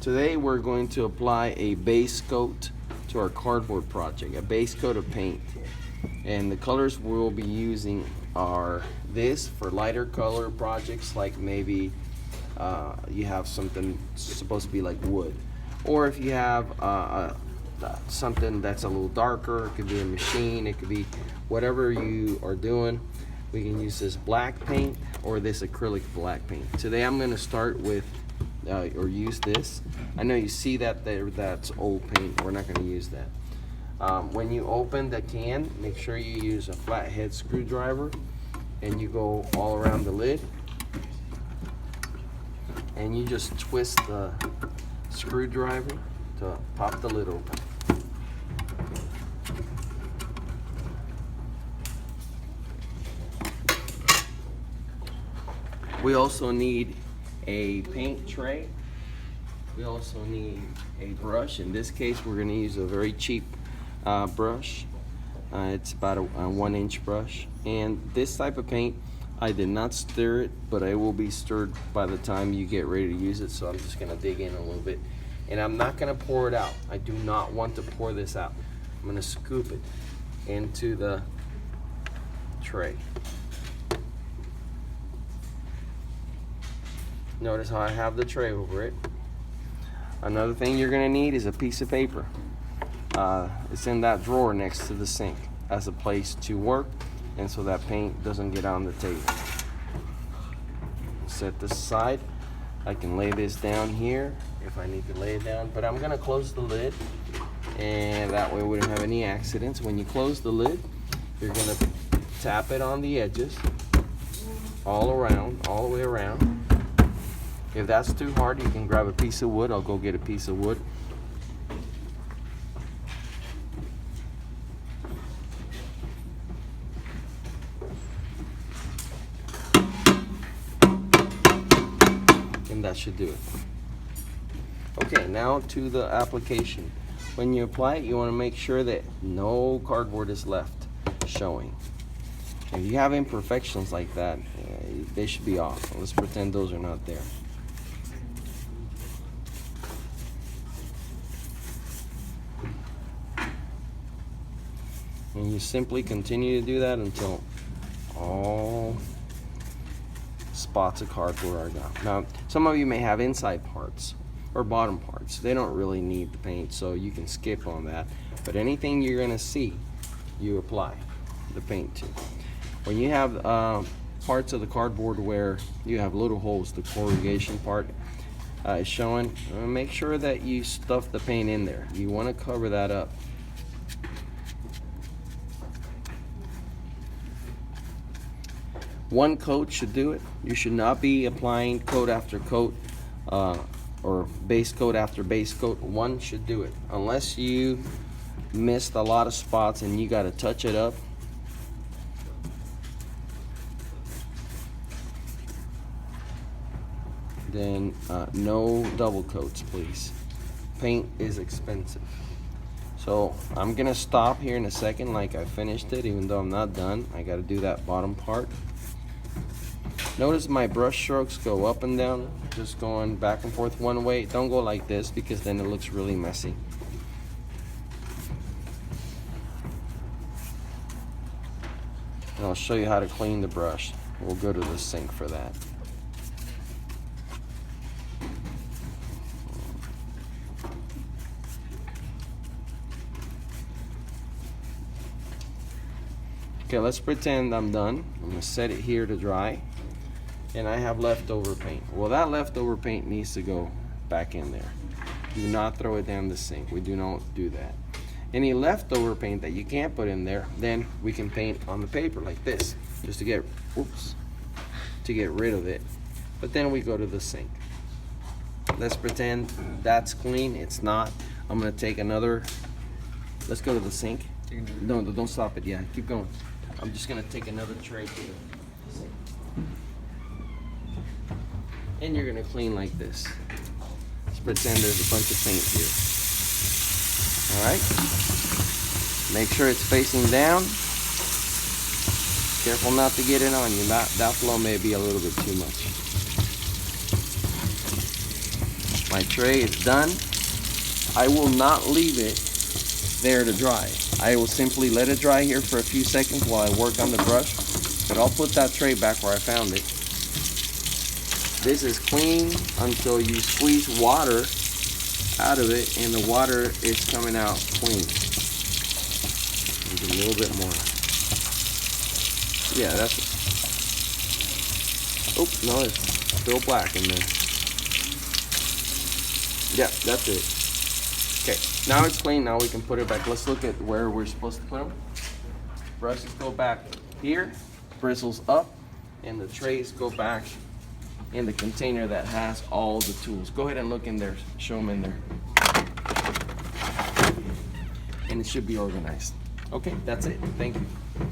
Today we're going to apply a base coat to our cardboard project, a base coat of paint. And the colors we'll be using are this for lighter color projects, like maybe you have something supposed to be like wood. Or if you have something that's a little darker, it could be a machine, it could be whatever you are doing. We can use this black paint or this acrylic black paint. Today I'm going to start with or use this. I know you see that there, that's old paint. We're not going to use that. When you open the can, make sure you use a flathead screwdriver and you go all around the lid and you just twist the screwdriver to pop the lid open. We also need a paint tray. We also need a brush. In this case, we're going to use a very cheap brush. It's about a 1-inch brush. And this type of paint, I did not stir it, but it will be stirred by the time you get ready to use it. So I'm just going to dig in a little bit. And I'm not going to pour it out. I do not want to pour this out. I'm going to scoop it into the tray. Notice how I have the tray over it. Another thing you're going to need is a piece of paper. It's in that drawer next to the sink as a place to work, and so that paint doesn't get on the table. Set this aside. I can lay this down here if I need to lay it down, but I'm going to close the lid, and that way we don't have any accidents. When you close the lid, you're going to tap it on the edges all around, all the way around. If that's too hard, you can grab a piece of wood. I'll go get a piece of wood. And that should do it. Okay, now to the application. When you apply it, you want to make sure that no cardboard is left showing. If you have imperfections like that, they should be off. Let's pretend those are not there. And you simply continue to do that until all spots of cardboard are gone. Now, some of you may have inside parts or bottom parts. They don't really need the paint, so you can skip on that. But anything you're going to see, you apply the paint to. When you have parts of the cardboard where you have little holes, the corrugation part is showing, make sure that you stuff the paint in there. You want to cover that up. One coat should do it. You should not be applying coat after coat or base coat after base coat. One should do it. Unless you missed a lot of spots and you got to touch it up. Then no double coats, please. Paint is expensive. So I'm gonna stop here in a second like I finished it, even though I'm not done. I gotta do that bottom part. Notice my brush strokes go up and down, just going back and forth one way. Don't go like this because then it looks really messy. And I'll show you how to clean the brush. We'll go to the sink for that. Okay, let's pretend I'm done. I'm gonna set it here to dry. And I have leftover paint. Well, that leftover paint needs to go back in there. Do not throw it down the sink. We do not do that. Any leftover paint that you can't put in there, then we can paint on the paper like this, just to get, to get rid of it. But then we go to the sink. Let's pretend that's clean. It's not. I'm gonna take another, let's go to the sink. No, don't stop it. Yeah, keep going. I'm just gonna take another tray to the sink. And you're gonna clean like this. Let's pretend there's a bunch of paint here. All right. Make sure it's facing down. Careful not to get it on you. That flow may be a little bit too much. My tray is done. I will not leave it there to dry. I will simply let it dry here for a few seconds while I work on the brush, but I'll put that tray back where I found it. This is clean until you squeeze water out of it and the water is coming out clean. Maybe a little bit more. Yeah, that's it. Oh, no, it's still black in there. Yeah, that's it. Okay, now it's clean. Now we can put it back. Let's look at where we're supposed to put them. Brushes go back here, bristles up, and the trays go back in the container that has all the tools. Go ahead and look in there. Show them in there. And it should be organized. Okay, that's it. Thank you.